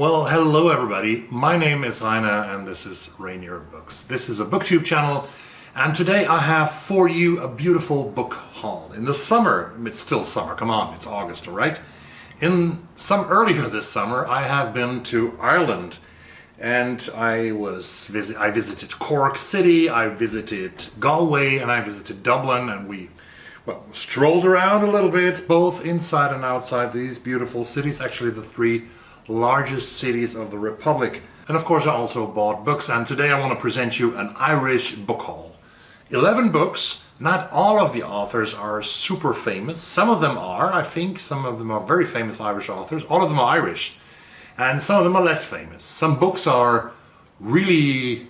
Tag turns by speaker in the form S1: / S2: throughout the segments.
S1: Well, hello everybody. My name is Heine and this is Rainier Books. This is a booktube channel and today I have for you a beautiful book haul. In the summer, it's still summer, come on, it's August, alright? Earlier this summer I have been to Ireland and I visited Cork City, I visited Galway and I visited Dublin, and we strolled around a little bit, both inside and outside these beautiful cities, actually the three largest cities of the Republic. And of course I also bought books, and today I want to present you an Irish book haul. 11 books. Not all of the authors are super famous. Some of them are, I think. Some of them are very famous Irish authors. All of them are Irish. And some of them are less famous. Some books are really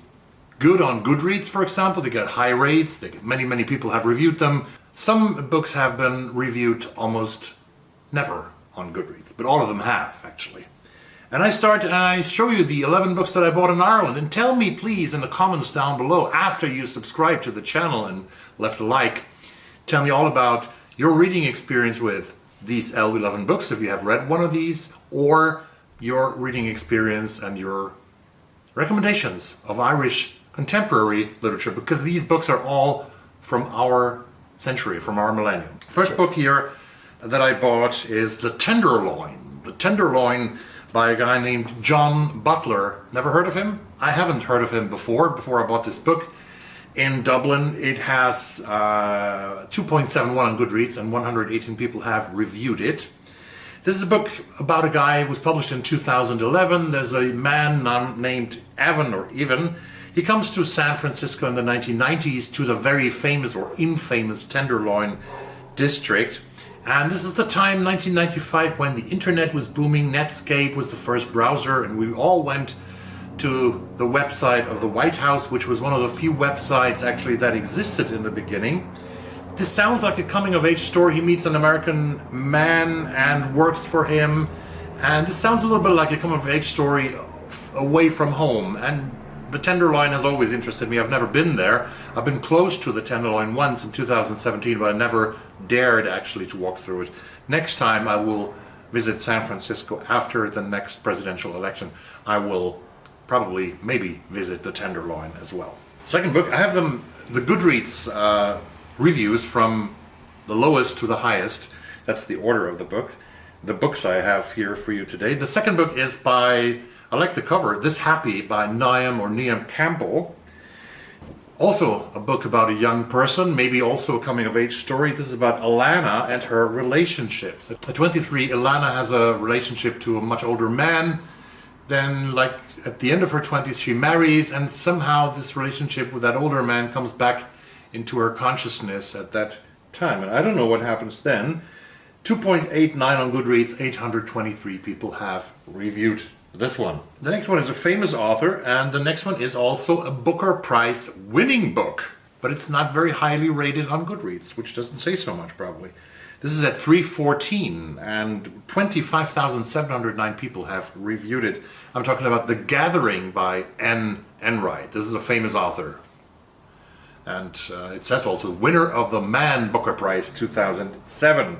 S1: good on Goodreads, for example. They get high rates. Many people have reviewed them. Some books have been reviewed almost never on Goodreads, but all of them have, actually. And I show you the 11 books that I bought in Ireland. And tell me, please, in the comments down below, after you subscribe to the channel and left a like, tell me all about your reading experience with these 11 books, if you have read one of these, or your reading experience and your recommendations of Irish contemporary literature, because these books are all from our century, from our millennium. First book here that I bought is The Tenderloin. The Tenderloin by a guy named John Butler. Never heard of him? I haven't heard of him before I bought this book. In Dublin, it has 2.71 on Goodreads and 118 people have reviewed it. This is a book about a guy who was published in 2011. There's a man named Evan. He comes to San Francisco in the 1990s to the very famous or infamous Tenderloin district. And this is the time, 1995, when the internet was booming. Netscape was the first browser, and we all went to the website of the White House, which was one of the few websites actually that existed in the beginning. This sounds like a coming-of-age story. He meets an American man and works for him, and this sounds a little bit like a coming-of-age story away from home. And the Tenderloin has always interested me. I've never been there. I've been close to the Tenderloin once in 2017, but I never dared actually to walk through it. Next time I will visit San Francisco after the next presidential election. I will probably, maybe, visit the Tenderloin as well. Second book, I have the Goodreads reviews from the lowest to the highest. That's the order of the book. The books I have here for you today. The second book is by, I like the cover, This Happy by Niamh Campbell. Also a book about a young person, maybe also a coming-of-age story. This is about Alana and her relationships. At 23, Alana has a relationship to a much older man. Then, like, at the end of her 20s, she marries, and somehow this relationship with that older man comes back into her consciousness at that time. And I don't know what happens then. 2.89 on Goodreads, 823 people have reviewed this one. The next one is a famous author, and the next one is also a Booker Prize winning book, but it's not very highly rated on Goodreads, which doesn't say so much probably. This is at 314 and 25,709 people have reviewed it. I'm talking about The Gathering by Anne Enright. This is a famous author. And it says also winner of the Man Booker Prize 2007.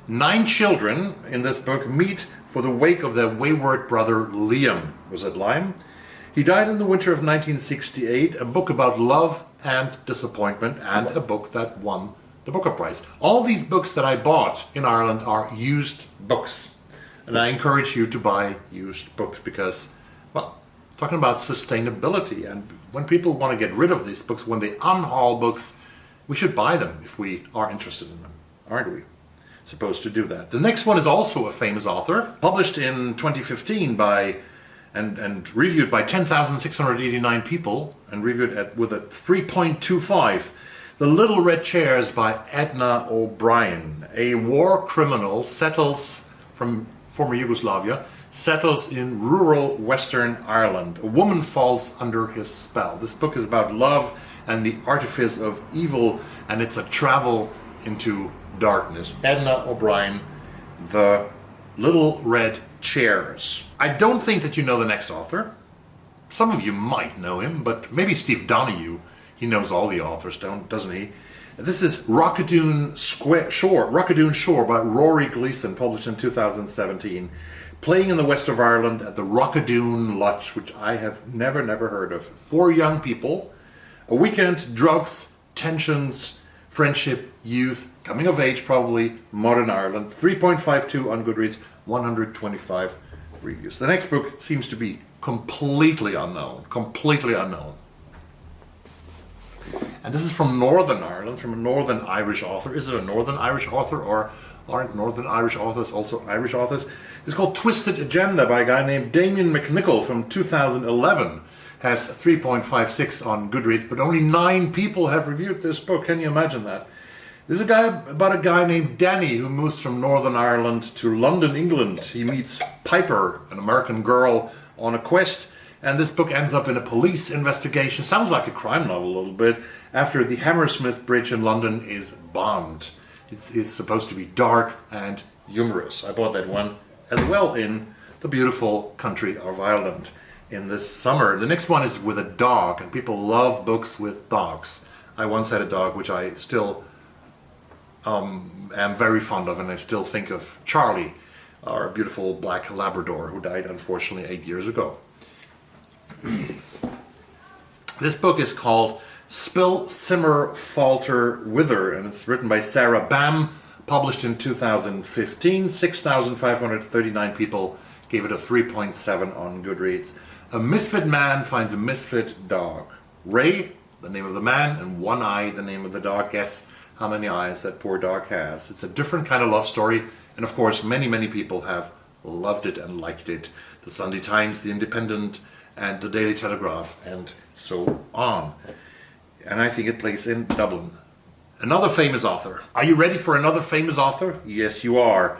S1: 9 children in this book meet for the wake of their wayward brother Liam. Was it Liam? He died in the winter of 1968, a book about love and disappointment, and a book that won the Booker Prize. All these books that I bought in Ireland are used books. And I encourage you to buy used books because, well, talking about sustainability, and when people want to get rid of these books, when they unhaul books, we should buy them if we are interested in them, aren't we? Supposed to do that. The next one is also a famous author, published in 2015 by and reviewed by 10,689 people, and reviewed with a 3.25. The Little Red Chairs by Edna O'Brien. A war criminal settles from former Yugoslavia, settles in rural Western Ireland. A woman falls under his spell. This book is about love and the artifice of evil, and it's a travel into darkness. Edna O'Brien, The Little Red Chairs. I don't think that you know the next author. Some of you might know him, but maybe Steve Donahue. He knows all the authors, doesn't he? This is Rockadoon Shore by Rory Gleason, published in 2017. playing in the west of Ireland at the Rockadoon Lodge, which I have never heard of. 4 young people, a weekend, drugs, tensions, friendship, youth, coming of age probably, modern Ireland. 3.52 on Goodreads, 125 reviews. The next book seems to be completely unknown. And this is from Northern Ireland, from a Northern Irish author. Is it a Northern Irish author, or aren't Northern Irish authors also Irish authors? It's called Twisted Agenda by a guy named Damien McNichol from 2011. Has 3.56 on Goodreads, but only 9 people have reviewed this book. Can you imagine that? This is about a guy named Danny who moves from Northern Ireland to London, England. He meets Piper, an American girl, on a quest, and this book ends up in a police investigation. Sounds like a crime novel a little bit, after the Hammersmith Bridge in London is bombed. It's supposed to be dark and humorous. I bought that one as well in the beautiful country of Ireland in this summer. The next one is with a dog, and people love books with dogs. I once had a dog which I still am very fond of, and I still think of Charlie, our beautiful black Labrador who died unfortunately 8 years ago. This book is called Spill, Simmer, Falter, Wither, and it's written by Sarah Bam, published in 2015. 6,539 people gave it a 3.7 on Goodreads. A misfit man finds a misfit dog. Ray, the name of the man, and One Eye, the name of the dog. Guess how many eyes that poor dog has. It's a different kind of love story, and of course many people have loved it and liked it. The Sunday Times, The Independent, and the Daily Telegraph, and so on. And I think it plays in Dublin. Another famous author. Are you ready for another famous author? Yes, you are.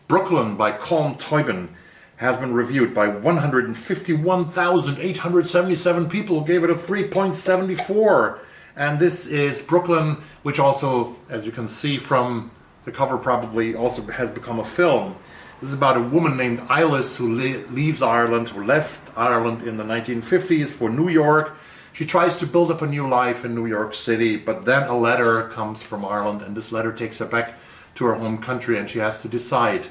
S1: Brooklyn by Colin Barrett has been reviewed by 151,877 people who gave it a 3.74. And this is Brooklyn, which also, as you can see from the cover, probably also has become a film. This is about a woman named Eilis who leaves Ireland, who left Ireland in the 1950s for New York. She tries to build up a new life in New York City, but then a letter comes from Ireland, and this letter takes her back to her home country, and she has to decide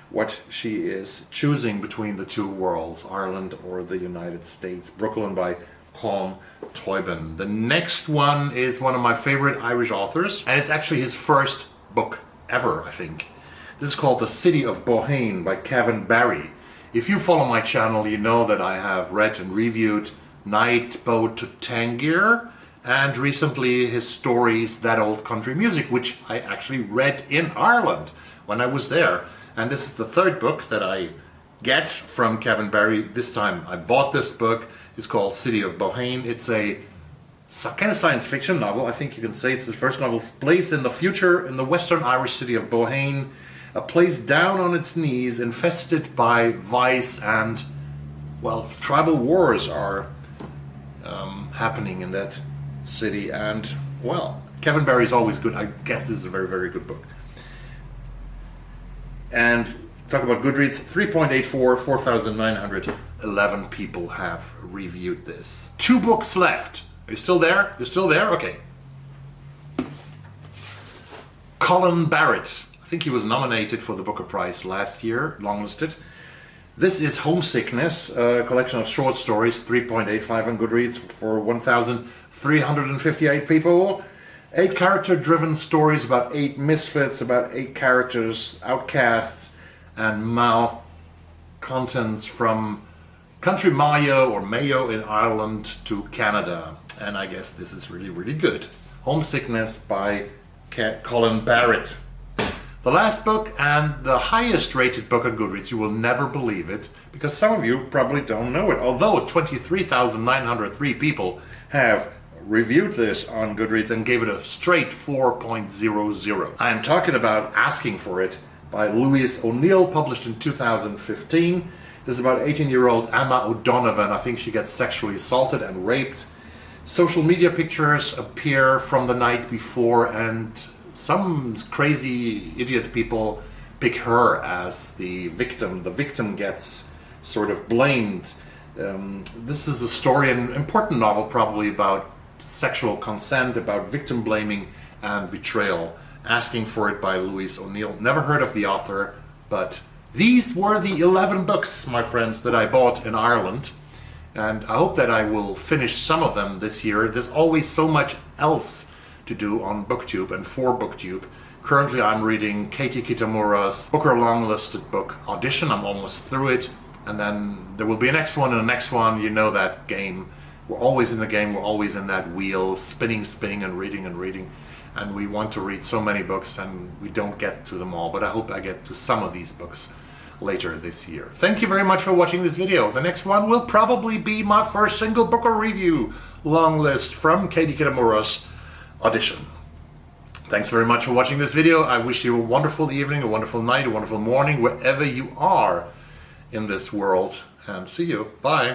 S1: what she is choosing between the two worlds, Ireland or the United States. Brooklyn by Colin Barrett. The next one is one of my favorite Irish authors, and it's actually his first book ever, I think. This is called The City of Bohane by Colin Barrett. If you follow my channel, you know that I have read and reviewed Night Boat to Tangier, and recently his stories That Old Country Music, which I actually read in Ireland when I was there. And this is the third book that I get from Colin Barrett. This time I bought this book. It's called City of Bohane. It's a kind of science fiction novel, I think you can say. It's his first novel. It plays in the future in the Western Irish city of Bohane, a place down on its knees, infested by vice, and, well, tribal wars are happening in that city. And, well, Colin Barrett is always good. I guess this is a very good book. And talk about Goodreads, 3.84, 4,911 people have reviewed this. 2 books left. Are you still there? You're still there? Okay. Colin Barrett. I think he was nominated for the Booker Prize last year, longlisted. This is Homesickness, a collection of short stories, 3.85 on Goodreads for 1,358 people. 8 character-driven stories about 8 misfits, about 8 characters, outcasts, and malcontents from Country Mayo or Mayo in Ireland to Canada. And I guess this is really good. Homesickness by Colin Barrett. The last book and the highest rated book on Goodreads, you will never believe it, because some of you probably don't know it, although 23,903 people have reviewed this on Goodreads and gave it a straight 4.00. I am talking about Asking for It by Louise ONeal, published in 2015. This is about 18-year-old Emma O'Donovan. I think she gets sexually assaulted and raped. Social media pictures appear from the night before, and some crazy idiot people pick her as the victim. The victim gets sort of blamed. This is a story, an important novel probably, about sexual consent, about victim blaming and betrayal. Asking for It by Louise ONeal. Never heard of the author, but These were the 11 books, my friends, that I bought in Ireland. And I hope that I will finish some of them this year. There's always so much else to do on BookTube and for BookTube. Currently I'm reading Katie Kitamura's Booker long-listed book, Audition. I'm almost through it. And then there will be a next one and a next one. You know that game. We're always in the game. We're always in that wheel, spinning and reading and reading. And we want to read so many books and we don't get to them all. But I hope I get to some of these books later this year. Thank you very much for watching this video. The next one will probably be my first single Booker review long list from Katie Kitamura's Audition. Thanks very much for watching this video. I wish you a wonderful evening, a wonderful night, a wonderful morning, wherever you are in this world. And see you. Bye.